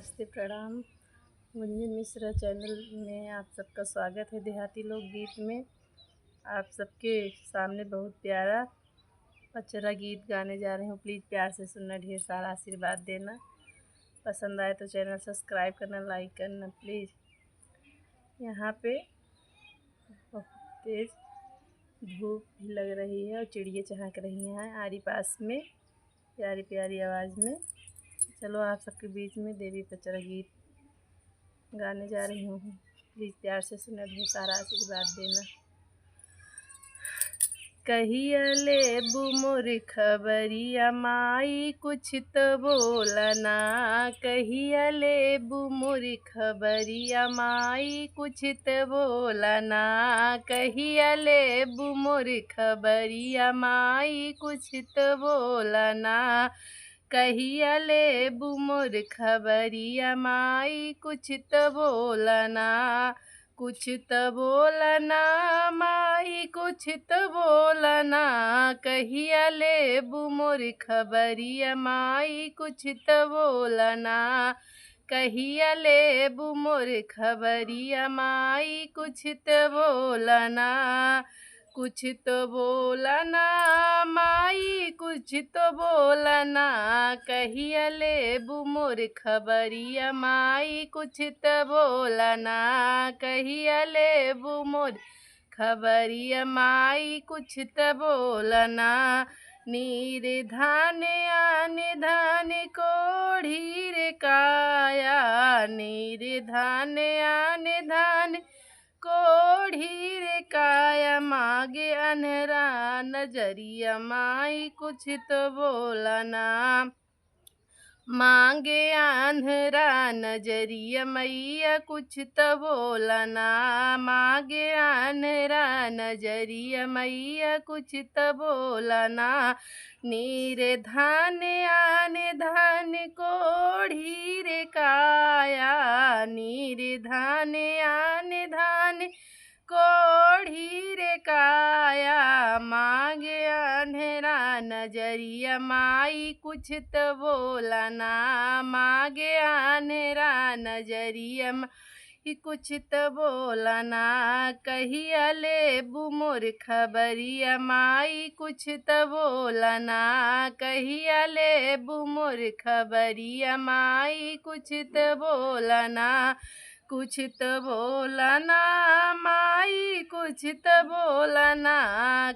नमस्ते, प्रणाम। गुंजन मिश्रा चैनल में आप सबका स्वागत है। देहाती लोकगीत में आप सबके सामने बहुत प्यारा पचरा गीत गाने जा रही हूँ। प्लीज़ प्यार से सुनना, ढेर सारा आशीर्वाद देना। पसंद आए तो चैनल सब्सक्राइब करना, लाइक करना प्लीज़। यहाँ पे बहुत तेज़ धूप भी लग रही है और चिड़िया चहक रही हैं आरी पास में प्यारी प्यारी आवाज़ में। चलो आप सबके बीच में देवी पचरा गीत गाने जा रही हूँ। प्लीज़ प्यार से सुनना, ढेर सारा आशीर्वाद देना। कहिया लेबू मोर खबरिया माई कुछ तो बोलना। कहिया लेबू मोर खबरिया माई कुछ तो बोलना। कहिया लेबू मोर खबरिया माई कुछ तो बोलना। कहिया लेबू मोर खबरिया माई कुछ तो बोलना। कुछ तो बोलना माई कुछ तो बोलना। कहिया लेबू मोर खबरिया माई कुछ तो बोलना। कहिया लेबू मोर खबरिया माई कुछ तो बोलना। कुछ तो बोलना माई कुछ तो बोलना। कहिया लेबू मोर खबरिया माई कुछ तो बोलना। कहिया लेबू मोर खबरिया माई कुछ तो बोलना। नीर धान आन धान कोढ़ी रे काया। नीर धान आन धान कोढ़ी रे काया। मागे अनहरा नजरिया माई कुछ तो बोलना। मांगे आंधरा नजरिया मैया कुछ तो बोलना। मांगे आंधरा नजरिया मैया कुछ तो बोलना। नीर धान आन धान कोढ़ी रे काया। नीर धान आन धान कोढ़ी रे काया। मांगे अंधेरा नजरिया माई कुछ तो बोलना। मांगे अंधेरा नजरिया माई कुछ तो बोलना। कहिया लेबू मोर खबरिया माई कुछ तो बोलना। कहिया लेबू मोर खबरिया माई कुछ तो बोलना। कुछ तो बोलना माई कुछ तो बोलना।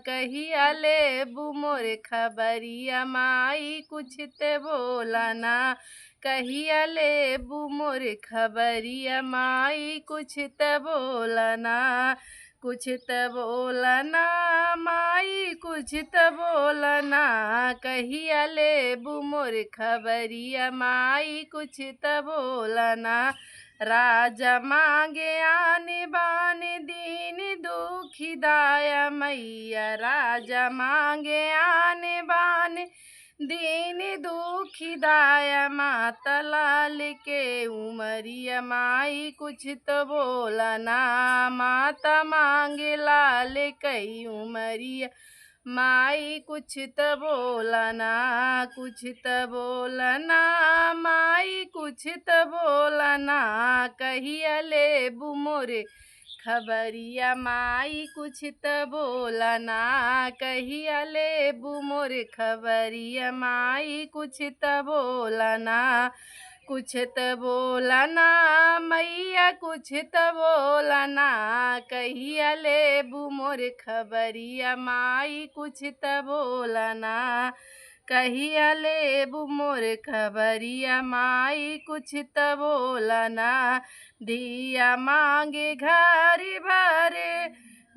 कहिया लेबू मोर खबरिया माई कुछ तो बोलना। कहिया लेबू मोर खबरिया माई कुछ तो बोलना। कुछ तो बोलना माई कुछ तो बोलना। कहिया लेबू मोर खबरिया माई कुछ तो बोलना। राजा मांगे आने बाने दीन दुखी दाया मैया। राजा मांगे आने बाने दीन दुखी दाया। माता लाल के उमरिया माई कुछ तो बोलना। माता मांगे लाल कई उमरिया माई कुछ तो बोलना। कुछ तो बोलना माई कुछ तो बोलना। कहिया लेबू मोरे खबरिया माई कुछ तो बोलना। कहिया लेबू मोरे खबरिया माई कुछ तो बोलना। कुछ तो बोलना मैया कुछ तो बोलना। कहिया लेबू मोर खबरिया माई कुछ तो बोलना। कहिया लेबू मोर खबरिया माई कुछ तो बोलना। दिया मांगे घर भरे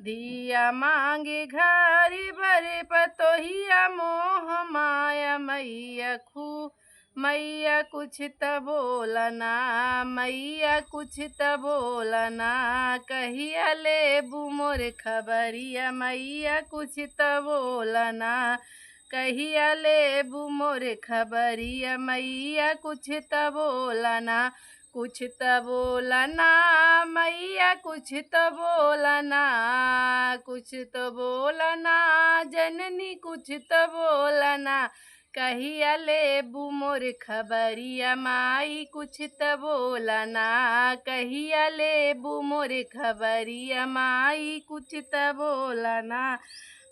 दिया मांगे घर भरे पतोहिया मोह माया मैया मैया कुछ तो बोलना। मैया कुछ तो बोलना। कहिया लेबू मोर खबरिया मैया कुछ तो बोलना। कहिया लेबू मोर खबरिया मैया कुछ तो बोलना। कुछ तो बोलना मैया कुछ तो बोलना। कुछ तो बोलना जननी कुछ तो बोलना। कहिया लेबू मोर खबरिया माई कुछ त बोला ना। कहिया लेबू मोर खबरिया माई कुछ त बोला ना।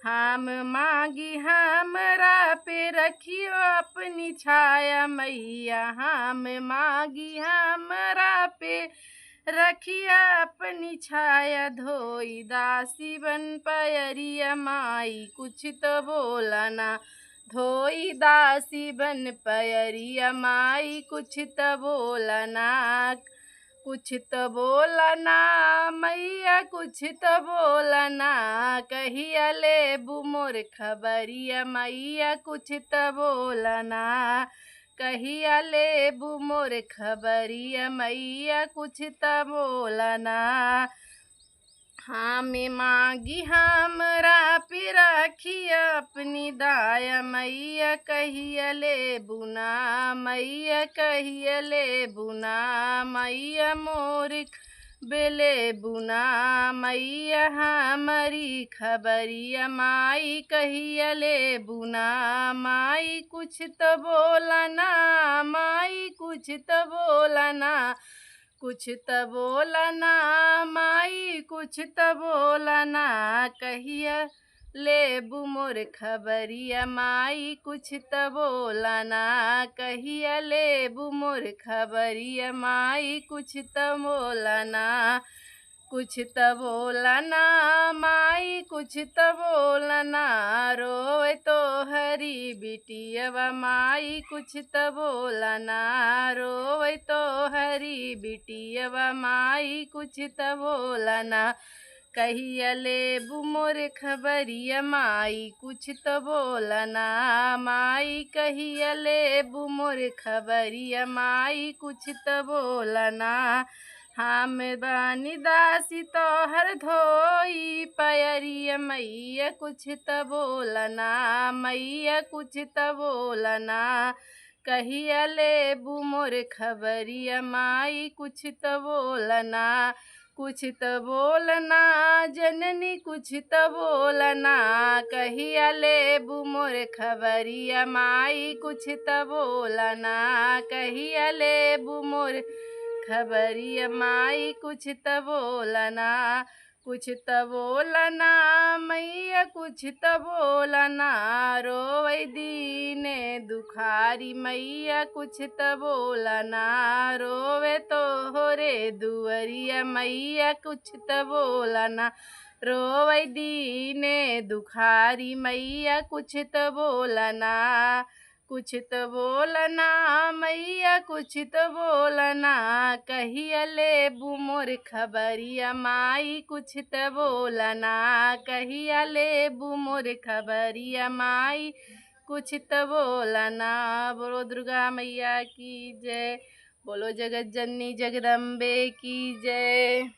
हम मांगी हमरा पे रखियो अपनी छाया मैया। हम मांगी हमरा पे रखिया अपनी छाया। धोई दासी बन पयरिया माई कुछ तो बोला ना। धोई दासी बन पयरिया माई कुछ तो बोला ना। कुछ तो बोला ना मैया कुछ तो बोला ना। कहिया लेबू मोर खबरिया मैया कुछ तो बोला ना। कहिया लेबू मोर खबरिया मैया कुछ तो बोला ना। हम मांगी हमरा पे रखिया अपनी दाया मैया। कहिया लेबू ना मैया कहिया लेबू ना। मैया मोर बेले बुना मैया हमारी खबरिया माई कहिया लेबू ना। माई कुछ तो बोला ना माई कुछ तो बोला ना। कुछ तो बोला ना माई कुछ तो बोला ना। कहिया लेबू मोर खबरिया माई कुछ तो बोला ना। कहिया लेबू मोर खबरिया माई कुछ तो बोला ना। कुछ तो बोला ना माई कुछ तो बोला ना। रोए तो हरी बिटिया माई कुछ तो बोला ना। रोए तो हरी बिटिया माई कुछ तो बोला ना। कहिया लेबू मोर खबरिया माई कुछ तो बोला ना। माई कहिया लेबू मोर खबरिया माई कुछ तो बोला ना। हम बानी दासी तोहर धोई पयरिया मैया कुछ तो बोला ना। मैया कुछ तो बोला ना। कहिया लेबू मोर खबरिया माई कुछ तो बोला ना। कुछ तो बोलना जननी कुछ तो बोलना। कहिया लेबू मोर खबरिया माई कुछ तो बोलना। कहिया लेबू मोर खबरिया माई कुछ तो बोलना। कुछ तो बोलना मैया कुछ तो बोलना। रोवै दीने दुखारी मैया कुछ तो बोलना। रोवे तो होरे दुवरिया मैया कुछ तो बोलना। रोवै दीने दुखारी मैया कुछ तो बोलना। कुछ तो बोलना मैया कुछ तो बोलना। कहिया लेबू मोर खबरिया माई कुछ तो बोलना। कहिया लेबू मोर खबरिया माई कुछ तो बोलना। बोलो दुर्गा मैया की जय। बोलो जगत जननी जगदम्बे की जय।